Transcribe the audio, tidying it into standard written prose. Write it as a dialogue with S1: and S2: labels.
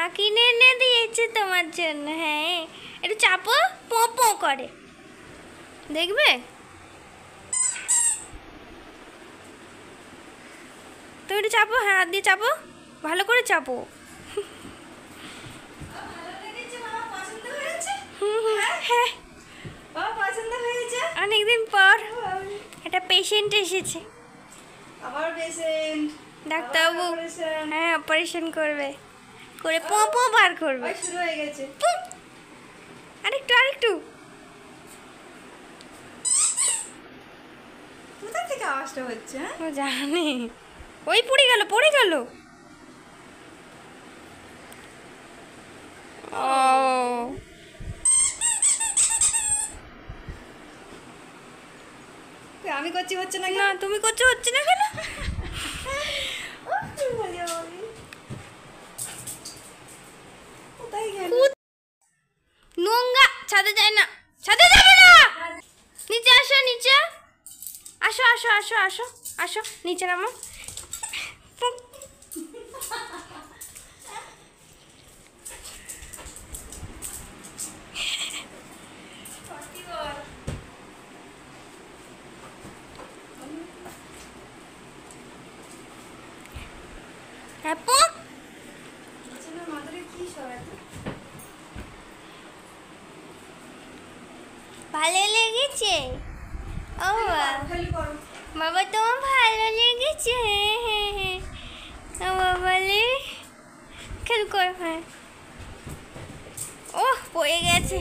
S1: মা কিনে এনে দিয়েছে তোমার জন্য। হ্যাঁ, একটু চাপো, পো পো করে, দেখবে? তুমি একটু চাপো, হ্যাঁ হাত দিয়ে চাপো, ভালো করে চাপো। হ্যাঁ, অনেকদিন পর একটা পেশেন্ট এসেছে।
S2: আবার পেশেন্ট,
S1: ডাক্তারবাবু হ্যাঁ অপারেশন করবে, করে পো পো বার করবে।
S2: শুরু হয়ে গেছে।
S1: আরেকটু আরেকটু।
S2: কোথা থেকে আওয়াজটা হচ্ছে?
S1: ও জানে, ওই পড়ে গেল পড়ে গেল। ও
S2: আমি করছি হচ্ছে না
S1: না, তুমি করছো হচ্ছে না কেন?
S2: কোথায় গেল?
S1: নোংরা, ছাদে যায় না, ছাদে যাবে না। নিচে আসো, নিচে আসো, আসো আসো আসো আসো, নিচে নামো। হ্যাঁ পো। ভালো লেগেছে? ও বাবা, তোমার ভালো লেগেছে? হ্যাঁ হ্যাঁ হ্যাঁ, বাবা লে খেল কর। হ্যাঁ, ওহ পড়ে গেছে।